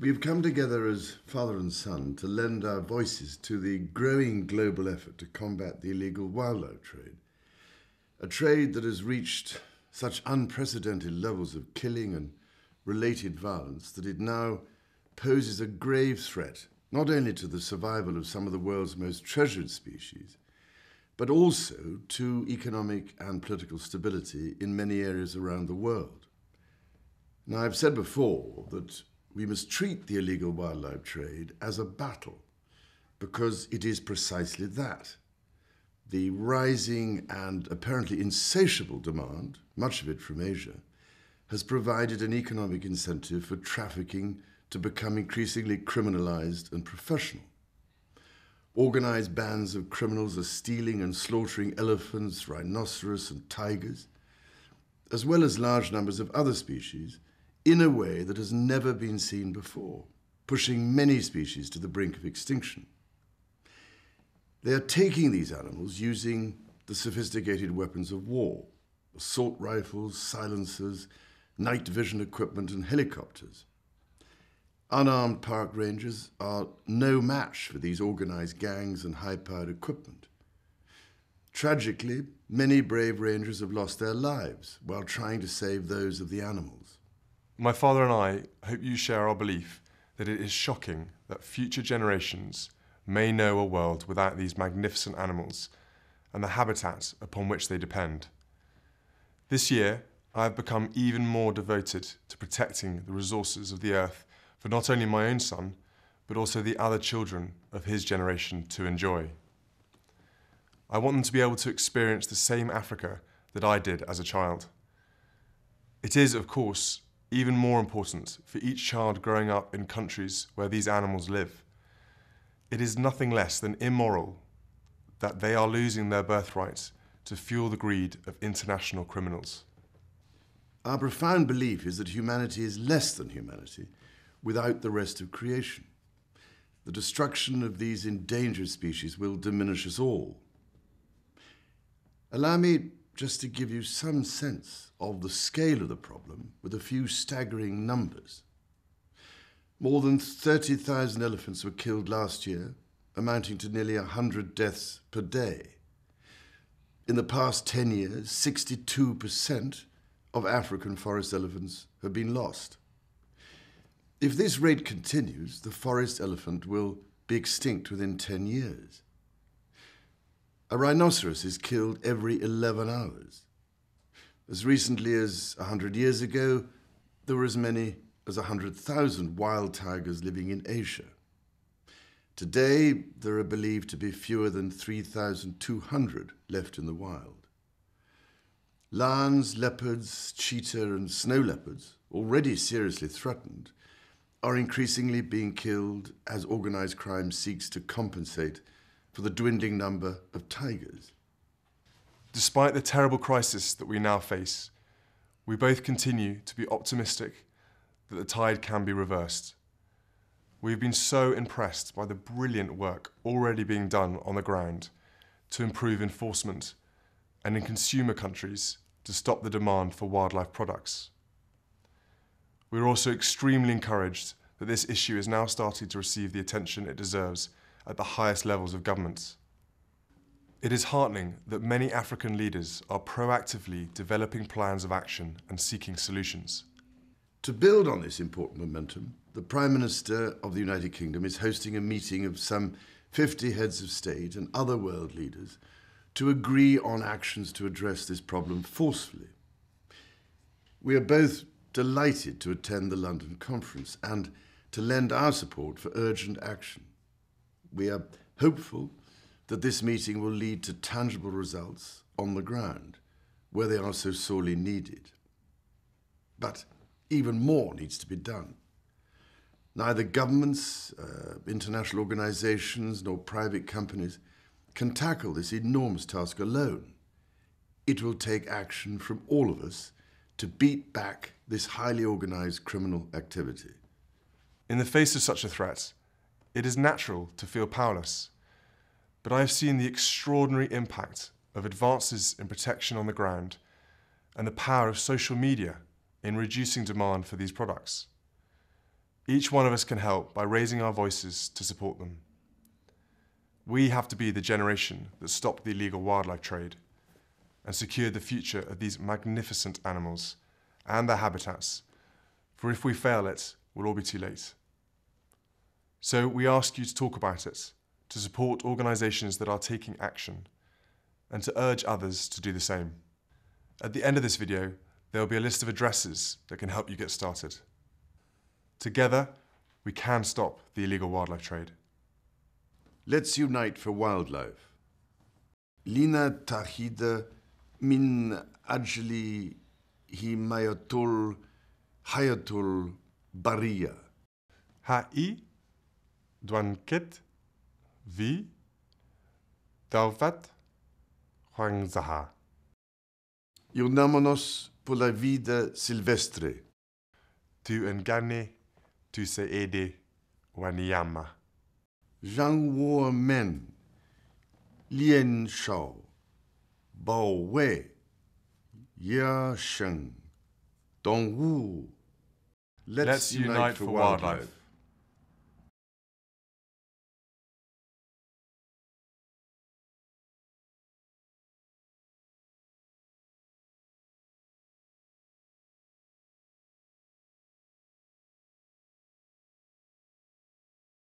We've come together as father and son to lend our voices to the growing global effort to combat the illegal wildlife trade, a trade that has reached such unprecedented levels of killing and related violence that it now poses a grave threat not only to the survival of some of the world's most treasured species, but also to economic and political stability in many areas around the world. Now, I've said before that we must treat the illegal wildlife trade as a battle, because it is precisely that. The rising and apparently insatiable demand, much of it from Asia, has provided an economic incentive for trafficking to become increasingly criminalized and professional. Organized bands of criminals are stealing and slaughtering elephants, rhinoceros, and tigers, as well as large numbers of other species, in a way that has never been seen before, pushing many species to the brink of extinction. They are taking these animals using the sophisticated weapons of war, assault rifles, silencers, night vision equipment, and helicopters. Unarmed park rangers are no match for these organized gangs and high-powered equipment. Tragically, many brave rangers have lost their lives while trying to save those of the animals. My father and I hope you share our belief that it is shocking that future generations may know a world without these magnificent animals and the habitat upon which they depend. This year, I have become even more devoted to protecting the resources of the earth for not only my own son, but also the other children of his generation to enjoy. I want them to be able to experience the same Africa that I did as a child. It is, of course, even more important for each child growing up in countries where these animals live. It is nothing less than immoral that they are losing their birthright to fuel the greed of international criminals. Our profound belief is that humanity is less than humanity without the rest of creation. The destruction of these endangered species will diminish us all. Allow me just to give you some sense of the scale of the problem with a few staggering numbers. More than 30,000 elephants were killed last year, amounting to nearly 100 deaths per day. In the past 10 years, 62% of African forest elephants have been lost. If this rate continues, the forest elephant will be extinct within 10 years. A rhinoceros is killed every 11 hours. As recently as 100 years ago, there were as many as 100,000 wild tigers living in Asia. Today, there are believed to be fewer than 3,200 left in the wild. Lions, leopards, cheetah, and snow leopards, already seriously threatened, are increasingly being killed as organized crime seeks to compensate for the dwindling number of tigers. Despite the terrible crisis that we now face, we both continue to be optimistic that the tide can be reversed. We've been so impressed by the brilliant work already being done on the ground to improve enforcement and in consumer countries to stop the demand for wildlife products. We're also extremely encouraged that this issue is now starting to receive the attention it deserves at the highest levels of government. It is heartening that many African leaders are proactively developing plans of action and seeking solutions. To build on this important momentum, the Prime Minister of the United Kingdom is hosting a meeting of some 50 heads of state and other world leaders to agree on actions to address this problem forcefully. We are both delighted to attend the London conference and to lend our support for urgent action. We are hopeful that this meeting will lead to tangible results on the ground, where they are so sorely needed. But even more needs to be done. Neither governments, international organizations, nor private companies can tackle this enormous task alone. It will take action from all of us to beat back this highly organized criminal activity. In the face of such a threat, it is natural to feel powerless, but I have seen the extraordinary impact of advances in protection on the ground and the power of social media in reducing demand for these products. Each one of us can help by raising our voices to support them. We have to be the generation that stopped the illegal wildlife trade and secured the future of these magnificent animals and their habitats, for if we fail it, we'll all be too late. So we ask you to talk about it, to support organisations that are taking action, and to urge others to do the same. At the end of this video, there will be a list of addresses that can help you get started. Together, we can stop the illegal wildlife trade. Let's unite for wildlife. Lina tahida min ajli himayatul hayatul baria. Ha'i dwanket vi Dawfat Huangzaha. Unámonos por la vida silvestre. Tu engane, tu se ede, waniama. Zhang Wo Men, Lian Shao, Bao Wei, Ya Sheng, Dong Wu. Let's unite for wildlife.